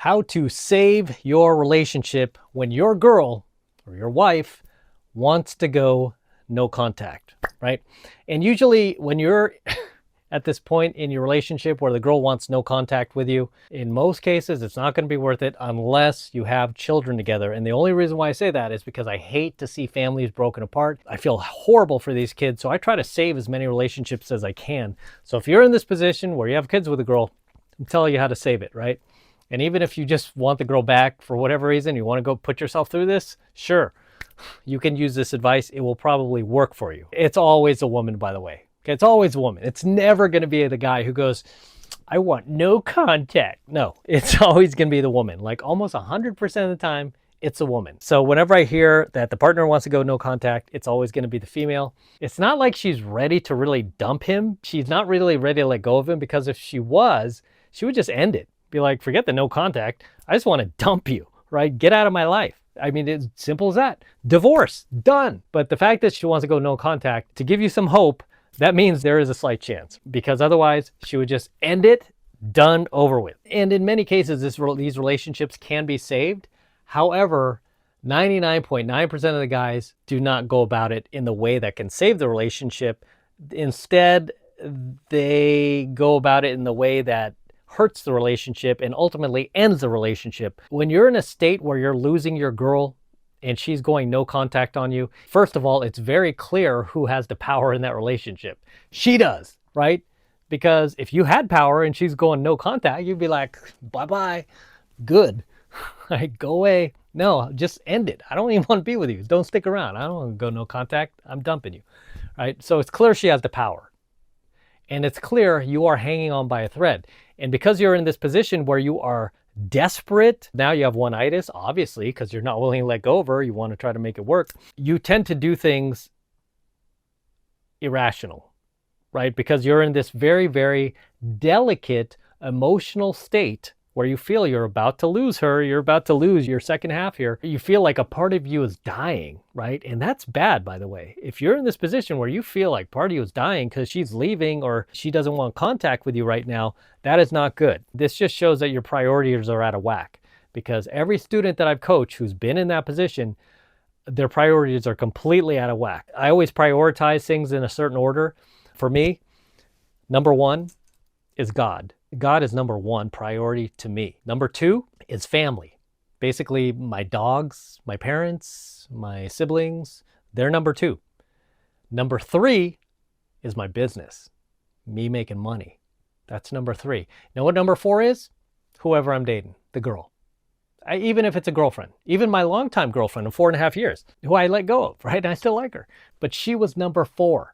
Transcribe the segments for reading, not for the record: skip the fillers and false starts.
how to save your relationship when your girl or your wife wants to go no contact, right? And usually when you're at this point in your relationship where the girl wants no contact with you, in most cases, it's not going to be worth it unless you have children together. And the only reason why I say that is because I hate to see families broken apart. I feel horrible for these kids. So I try to save as many relationships as I can. So if you're in this position where you have kids with a girl, I'm telling you how to save it, right? And even if you just want the girl back for whatever reason, you want to go put yourself through this, sure, you can use this advice. It will probably work for you. It's always a woman, by the way. Okay, it's always a woman. It's never going to be the guy who goes, I want no contact. No, it's always going to be the woman. Like almost 100% of the time, it's a woman. So whenever I hear that the partner wants to go no contact, it's always going to be the female. It's not like she's ready to really dump him. She's not really ready to let go of him, because if she was, she would just end it. Be like, forget the no contact. I just want to dump you, right? Get out of my life. I mean, it's simple as that. Divorce, done. But the fact that she wants to go no contact, to give you some hope, that means there is a slight chance, because otherwise she would just end it, done, over with. And in many cases, these relationships can be saved. However, 99.9% of the guys do not go about it in the way that can save the relationship. Instead, they go about it in the way that hurts the relationship and ultimately ends the relationship. When you're in a state where you're losing your girl and she's going no contact on you, first of all, it's very clear who has the power in that relationship. She does, right? Because if you had power and she's going no contact, you'd be like, bye-bye, good, right, go away. No, just end it. I don't even want to be with you. Don't stick around. I don't want to go no contact. I'm dumping you, right? So it's clear she has the power. And it's clear you are hanging on by a thread. And because you're in this position where you are desperate, now you have one-itis, obviously, because you're not willing to let go of her, you want to try to make it work, you tend to do things irrational, right? Because you're in this very, very delicate emotional state where you feel you're about to lose her, you're about to lose your second half here. You feel like a part of you is dying, right? And that's bad, by the way. If you're in this position where you feel like part of you is dying because she's leaving or she doesn't want contact with you right now, that is not good. This just shows that your priorities are out of whack, because every student that I've coached who's been in that position, their priorities are completely out of whack. I always prioritize things in a certain order. For me, number one is God. God is number one priority to me. Number two is family. Basically, my dogs, my parents, my siblings, they're number two. Number three is my business, me making money. That's number three. You know what number four is? Whoever I'm dating, the girl. Even if it's a girlfriend, even my longtime girlfriend of 4.5 years, who I let go of, right? And I still like her. But she was number four.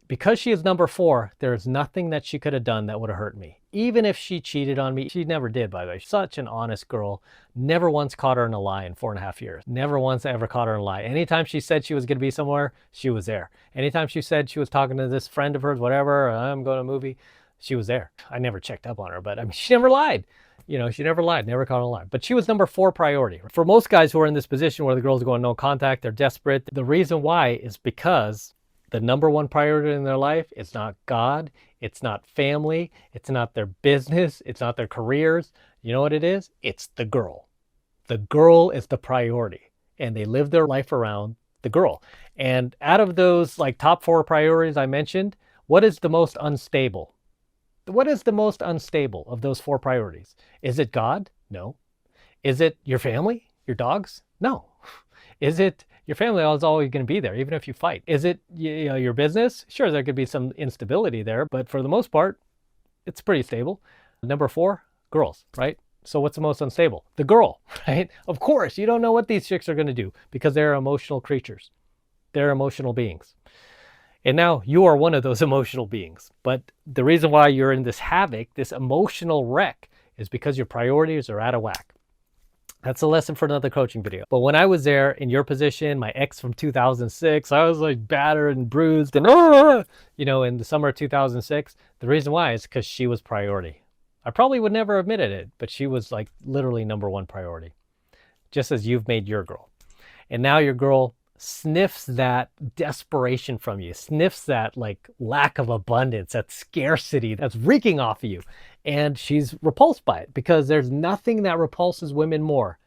Because she is number four, there's nothing that she could have done that would have hurt me. Even if she cheated on me, she never did, by the way. Such an honest girl. Never once caught her in a lie in 4.5 years. Never once ever caught her in a lie. Anytime she said she was going to be somewhere, she was there. Anytime she said she was talking to this friend of hers, whatever, or I'm going to a movie, she was there. I never checked up on her, but I mean, she never lied. You know, she never lied, never caught her in a lie. But she was number four priority. For most guys who are in this position where the girls are going no contact, they're desperate. The reason why is because the number one priority in their life is not God, it's not family, it's not their business, it's not their careers. You know what it is? It's the girl. The girl is the priority, and they live their life around the girl. And out of those like top four priorities I mentioned, what is the most unstable? What is the most unstable of those four priorities? Is it God? No. Is it your family, your dogs? No. Is it your family is always going to be there, even if you fight? Is it your business? Sure, there could be some instability there, but for the most part, it's pretty stable. Number four, girls, right? So what's the most unstable? The girl, right? Of course, you don't know what these chicks are going to do because they're emotional creatures. They're emotional beings. And now you are one of those emotional beings. But the reason why you're in this havoc, this emotional wreck, is because your priorities are out of whack. That's a lesson for another coaching video. But when I was there in your position, my ex from 2006, I was like battered and bruised and, in the summer of 2006. The reason why is because she was priority. I probably would never have admitted it, but she was like literally number one priority, just as you've made your girl. And now your girl sniffs that desperation from you, sniffs that like lack of abundance, that scarcity that's reeking off of you. And she's repulsed by it because there's nothing that repulses women more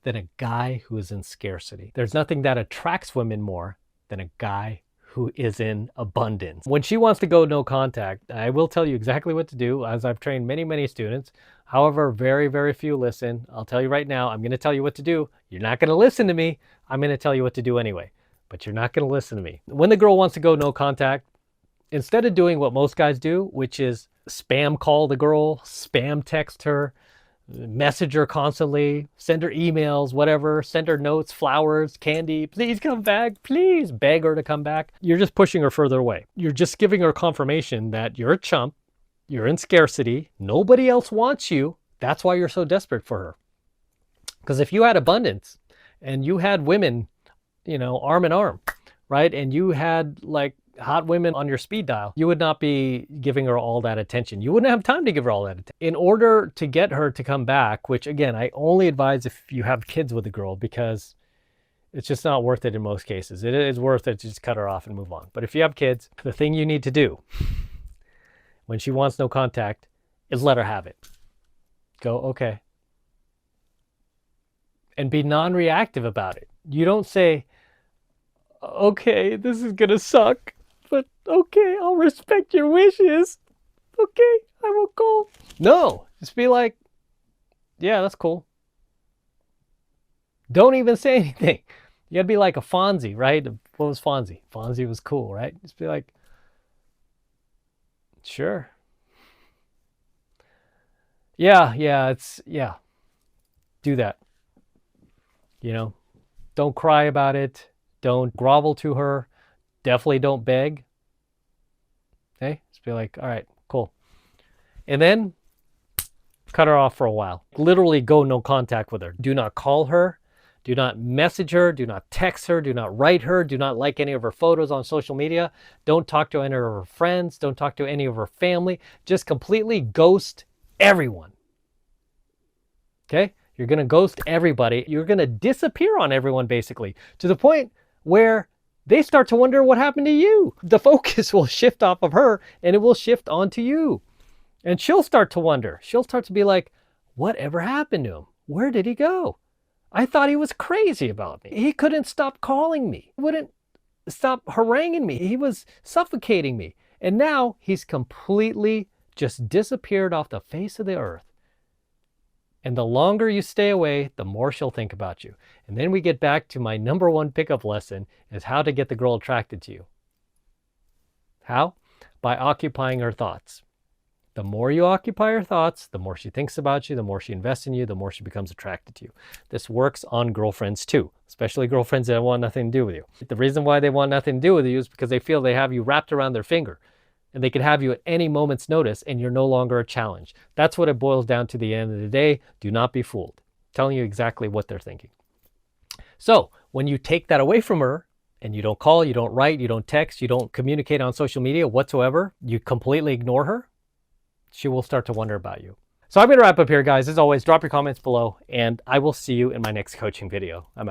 than a guy who is in scarcity. There's nothing that attracts women more than a guy who is in abundance. When she wants to go no contact, I will tell you exactly what to do, as I've trained many, many students. However, very, very few listen. I'll tell you right now, I'm going to tell you what to do. You're not going to listen to me. I'm going to tell you what to do anyway, but you're not going to listen to me. When the girl wants to go no contact, instead of doing what most guys do, which is spam call the girl, spam text her, message her constantly, send her emails, whatever, send her notes, flowers, candy, please come back, please, beg her to come back. You're just pushing her further away. You're just giving her confirmation that you're a chump, you're in scarcity, nobody else wants you. That's why you're so desperate for her. Because if you had abundance and you had women, arm in arm, right? And you had like hot women on your speed dial, you would not be giving her all that attention. You wouldn't have time to give her all that attention. In order to get her to come back, which again, I only advise if you have kids with a girl, because it's just not worth it in most cases. It is worth it to just cut her off and move on. But if you have kids, the thing you need to do when she wants no contact is let her have it. Go, okay. And be non-reactive about it. You don't say, okay, this is gonna suck, but okay, I'll respect your wishes. Okay, I will call. No, just be like, yeah, that's cool. Don't even say anything. You gotta be like a Fonzie, right? What was Fonzie? Fonzie was cool, right? Just be like, sure. Yeah, do that. Don't cry about it. Don't grovel to her. Definitely don't beg. Okay? Just be like, all right, cool. And then cut her off for a while. Literally go no contact with her. Do not call her. Do not message her. Do not text her. Do not write her. Do not like any of her photos on social media. Don't talk to any of her friends. Don't talk to any of her family. Just completely ghost everyone. Okay? You're going to ghost everybody. You're going to disappear on everyone, basically, to the point where they start to wonder what happened to you. The focus will shift off of her and it will shift onto you. And she'll start to wonder. She'll start to be like, whatever happened to him? Where did he go? I thought he was crazy about me. He couldn't stop calling me. He wouldn't stop haranguing me. He was suffocating me. And now he's completely just disappeared off the face of the earth. And the longer you stay away, the more she'll think about you. And then we get back to my number one pickup lesson, is how to get the girl attracted to you. How? By occupying her thoughts. The more you occupy her thoughts, the more she thinks about you, the more she invests in you, the more she becomes attracted to you. This works on girlfriends too, especially girlfriends that want nothing to do with you. The reason why they want nothing to do with you is because they feel they have you wrapped around their finger. And they could have you at any moment's notice and you're no longer a challenge. That's what it boils down to. The end of the day. Do not be fooled. I'm telling you exactly what they're thinking. So when you take that away from her and you don't call, you don't write, you don't text, you don't communicate on social media whatsoever, you completely ignore her, she will start to wonder about you. So I'm going to wrap up here, guys. As always, drop your comments below and I will see you in my next coaching video. I'm out.